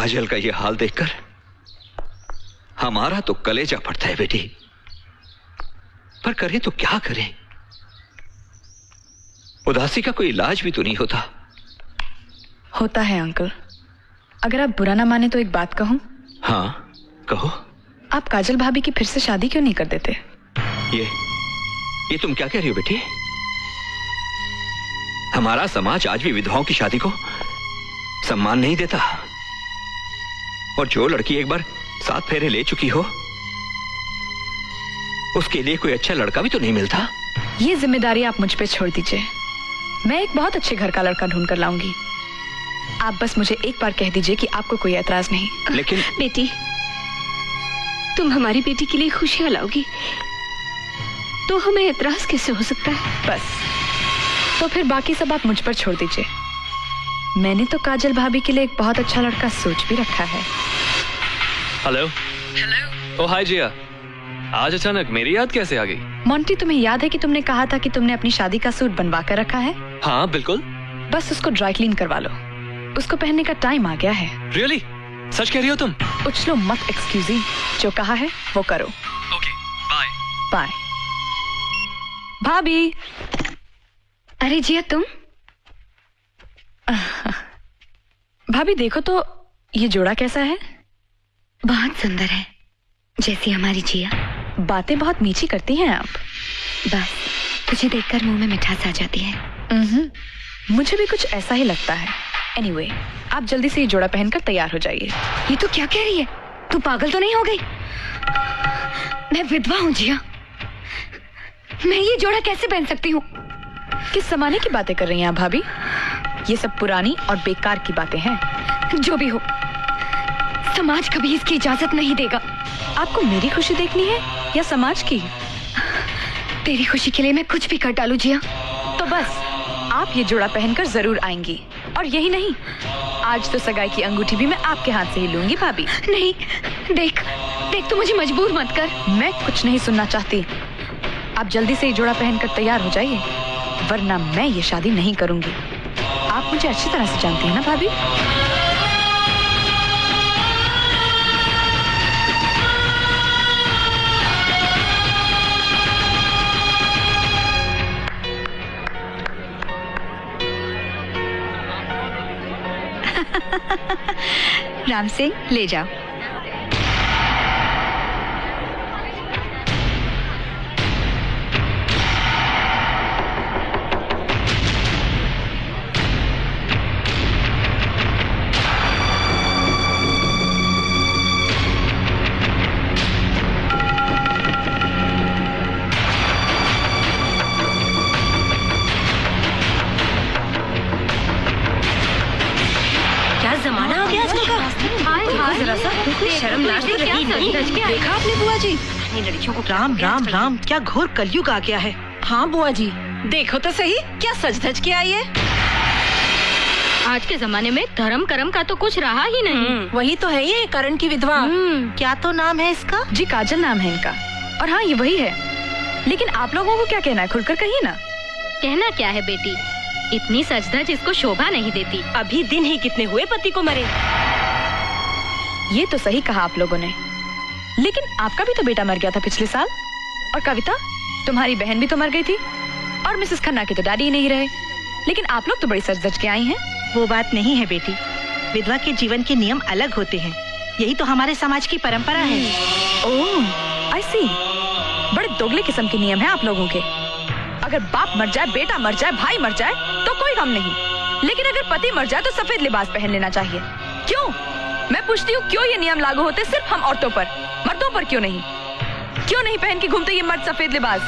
काजल का ये हाल देखकर हमारा तो कलेजा फटता है बेटी, पर करें तो क्या करें? उदासी का कोई इलाज भी तो नहीं होता। होता है अंकल, अगर आप बुरा ना माने तो एक बात कहूं? हाँ कहो। आप काजल भाभी की फिर से शादी क्यों नहीं कर देते? ये तुम क्या कह रही हो बेटी? हमारा समाज आज भी विधवाओं की शादी को सम्मान नहीं देता, और जो लड़की एक बार 7 फेरे ले चुकी हो उसके लिए कोई अच्छा लड़का भी तो नहीं मिलता। ये जिम्मेदारी आप मुझ पे छोड़ दीजिए, मैं एक बहुत अच्छे घर का लड़का ढूंढ कर लाऊंगी। आप बस मुझे एक बार कह दीजिए कि आपको कोई एतराज नहीं। लेकिन बेटी, तुम हमारी बेटी के लिए खुशियां लाओगी तो हमें एतराज कैसे हो सकता है? बस, तो फिर बाकी सब आप मुझ पर छोड़ दीजिए। मैंने तो काजल भाभी के लिए एक बहुत अच्छा लड़का सोच भी रखा है। हेलो। ओ हाय जिया, आज अचानक मेरी याद कैसे आ गई? मोंटी, तुम्हें याद है कि तुमने कहा था कि तुमने अपनी शादी का सूट बनवा कर रखा है? हाँ बिल्कुल। बस उसको ड्राई क्लीन करवा लो, उसको पहनने का टाइम आ गया है। रियली? सच कह रही हो तुम? उछलो मत एक्सक्यूजी, जो कहा है वो करो। Okay, bye. बाय। भाभी। अरे जिया तुम? भाभी देखो तो ये जोड़ा कैसा है? बहुत सुंदर है, जैसी हमारी जिया। बातें बहुत मीठी करती हैं आप। बस तुझे देखकर मुंह में मिठास आ जाती है। मुझे भी कुछ ऐसा ही लगता है। एनीवे, आप जल्दी से ये जोड़ा पहनकर तैयार हो जाइए। ये तो क्या कह रही है? तू पागल तो नहीं हो गई? मैं विधवा हूँ जिया, मैं ये जोड़ा कैसे पहन सकती हूँ? किस जमाने की बातें कर रही हैं आप भाभी? ये सब पुरानी और बेकार की बातें हैं। जो भी हो, समाज कभी इसकी इजाजत नहीं देगा। आपको मेरी खुशी देखनी है या समाज की? तेरी खुशी के लिए मैं कुछ भी कर डालूं जिया। तो बस आप ये जोड़ा पहनकर जरूर आएंगी, और यही नहीं, आज तो सगाई की अंगूठी भी मैं आपके हाथ से ही लूंगी भाभी। नहीं, देख देख, तू मुझे मजबूर मत कर। मैं कुछ नहीं सुनना चाहती। आप जल्दी से ये जोड़ा पहनकर तैयार हो जाइए, वरना मैं ये शादी नहीं करूंगी। आप मुझे अच्छी तरह से जानती हैं ना भाभी? राम सिंह, ले जाओ। जमाना आ गया आजकल का। जरा सा शर्म लाज तो रही नहीं। देखा आपने बुआ जी? लड़कियों को राम राम राम, क्या घोर कलयुग आ गया है। हाँ बुआ जी, देखो तो सही, क्या सज धज के आई है। आज के जमाने में धर्म कर्म का तो कुछ रहा ही नहीं। वही तो है ये करण की विधवा। क्या तो नाम है इसका? जी काजल नाम है इनका, और हाँ ये वही है। लेकिन आप लोगों को क्या कहना है, खुलकर कहिए ना। कहना क्या है बेटी, इतनी सजधज इसको शोभा नहीं देती। अभी दिन ही कितने हुए पति को मरे। ये तो सही कहा आप लोगों ने, लेकिन आपका भी तो बेटा मर गया था पिछले साल, और कविता तुम्हारी बहन भी तो मर गई थी, और मिसेस खन्ना के तो डैडी ही नहीं रहे। लेकिन आप लोग तो बड़ी सज-धज के आई हैं। वो बात नहीं है बेटी, विधवा के जीवन के नियम अलग होते हैं, यही तो हमारे समाज की परंपरा है। ओह आई सी, बड़े दोगले किस्म के नियम हैं आप लोगों के। अगर बाप मर जाए, बेटा मर जाए, भाई मर जाए तो कोई गम नहीं, लेकिन अगर पति मर जाए तो सफेद लिबास पहन लेना चाहिए। क्यों? मैं पूछती हूँ, क्यों ये नियम लागू होते सिर्फ हम औरतों पर, मर्दों पर क्यों नहीं? क्यों नहीं पहन के घूमते ये मर्द सफेद लिबास?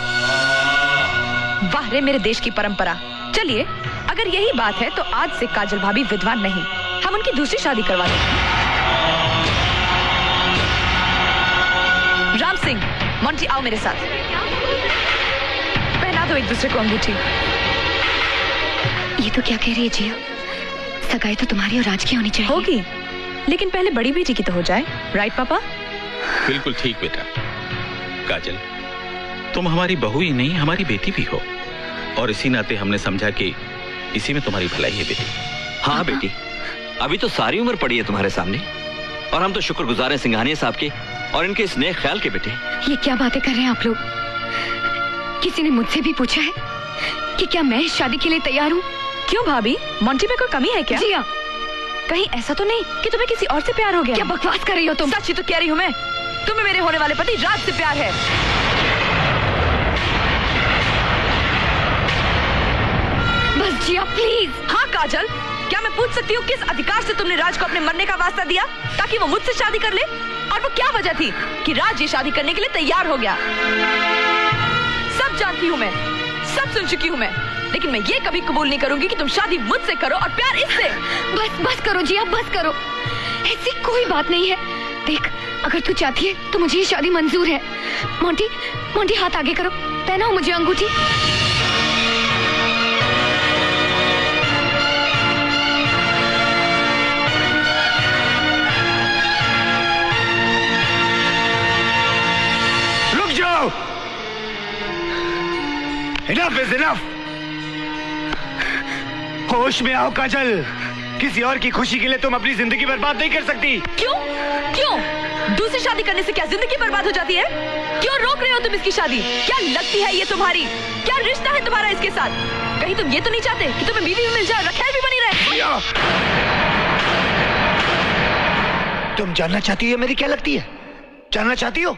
वाह रे मेरे देश की परंपरा। चलिए, अगर यही बात है तो आज से काजल भाभी विधवा नहीं, हम उनकी दूसरी शादी करवा देंगे। राम सिंह, मोंटी आओ मेरे साथ, पहना दो एक दूसरे को अंगूठी। ये तो क्या कह रही है जिया? सगाई तो तुम्हारी और राज की होनी चाहिए। होगी, लेकिन पहले बड़ी बेटी की तो हो जाए, राइट पापा? बिल्कुल ठीक बेटा। काजल, तुम हमारी बहू ही नहीं, हमारी बेटी भी हो, और इसी नाते हमने समझा कि इसी में तुम्हारी भलाई है बेटी। हाँ बेटी, अभी तो सारी उम्र पड़ी है तुम्हारे सामने, और हम तो शुक्रगुजार हैं सिंघानिया साहब के और इनके इस नेक ख्याल के बेटे। ये क्या बातें कर रहे हैं आप लोग? किसी ने मुझसे भी पूछा है कि क्या मैं इस शादी के लिए तैयार हूँ? क्यों भाभी, मोंटी में कोई कमी है क्या? जी हाँ। कहीं ऐसा तो नहीं कि तुम्हें किसी और से प्यार हो गया? क्या बकवास कर रही हो तुम? सच ही तो कह रही हूँ मैं, तुम्हें मेरे होने वाले पति राज से प्यार है। बस जिया प्लीज। हाँ काजल, क्या मैं पूछ सकती हूँ किस अधिकार से तुमने राज को अपने मरने का वास्ता दिया ताकि वो मुझसे शादी कर ले? और वो क्या वजह थी कि राज ये शादी करने के लिए तैयार हो गया? सब जानती हूँ मैं, सब सुन चुकी हूँ मैं, लेकिन मैं ये कभी कबूल नहीं करूंगी कि तुम शादी मुझसे करो और प्यार इससे। बस करो जिया, बस करो। ऐसी कोई बात नहीं है। देख, अगर तू चाहती है तो मुझे ये शादी मंजूर है। मोंटी हाथ आगे करो, पहनाओ मुझे अंगूठी। रुक जाओ, इनफ इज इनफ। होश में आओ काजल, किसी और की खुशी के लिए तुम अपनी जिंदगी बर्बाद नहीं कर सकती। क्यों? दूसरी शादी करने से क्या जिंदगी बर्बाद हो जाती है? क्यों रोक रहे हो तुम इसकी शादी? क्या लगती है ये तुम्हारी? क्या रिश्ता है तुम्हारा इसके साथ? कहीं तुम ये तो नहीं चाहते कि तुम्हें बीवी भी मिल जाए, रखेल भी बनी रहे? तुम जानना चाहती हो मेरी क्या लगती है? जानना चाहती हो?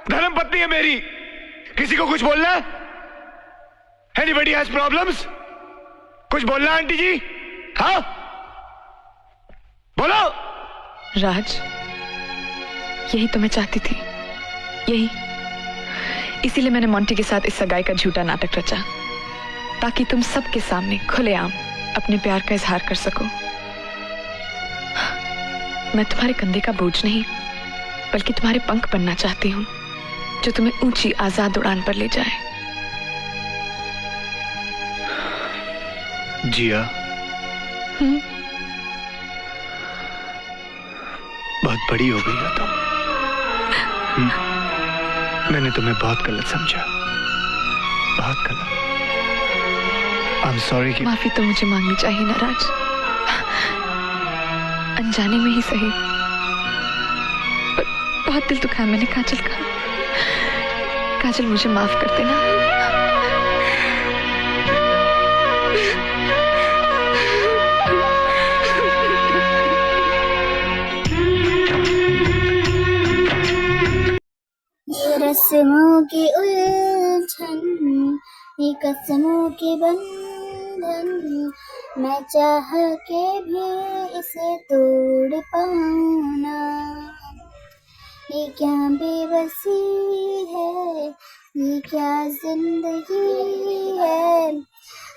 धर्म पत्नी है मेरी। किसी को कुछ बोलना है? Anybody has problems? कुछ बोलना है आंटी जी? हाँ, बोलो। राज, यही तो मैं चाहती थी, यही। इसीलिए मैंने मोंटी के साथ इस सगाई का झूठा नाटक रचा, ताकि तुम सबके सामने खुलेआम अपने प्यार का इजहार कर सको। मैं तुम्हारे कंधे का बोझ नहीं, बल्कि तुम्हारे पंख बनना चाहती हूँ, जो तुम्हें ऊंची आजाद उड़ान पर ले जाए। जिया, बहुत बड़ी हो गई हो तुम। मैंने तुम्हें बहुत गलत समझा, बहुत गलत। I am sorry. माफी तो मुझे मांगनी चाहिए ना राज, अनजाने में ही सही, पर बहुत दिल दुखाया मैंने काजल का। काजल, मुझे माफ कर देना। ये रस्मों की उलझन, ये कसमों के बंधन, मैं चाह के भी इसे तोड़ पाऊं ना। ये क्या बेबसी है, ये क्या जिंदगी है,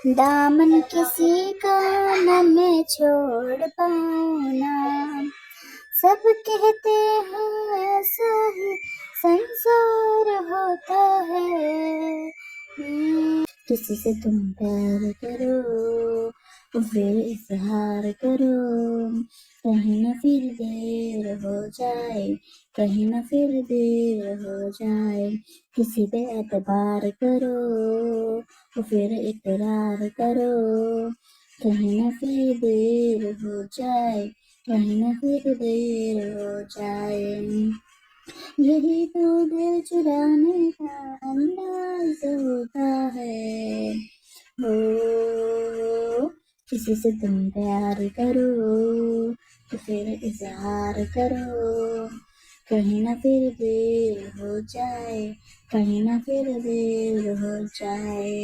दामन किसी का न मैं छोड़ पाऊं ना। सब कहते हैं ऐसा ही संसार होता है। किसी से तुम प्यार करो फिर इजहार करो, कहीं न फिर देर हो जाए, कहीं न फिर देर हो जाए। किसी पे एतबार करो फिर इकरार करो, कहीं न फिर देर हो जाए, कहीं न फिर देर हो जाए। यही तो दिल चुराने का अंदाज होता है। हो किसी से तुम प्यार करो तो फिर इजहार करो, कहीं ना फिर देर हो जाए, कहीं ना फिर देर हो जाए।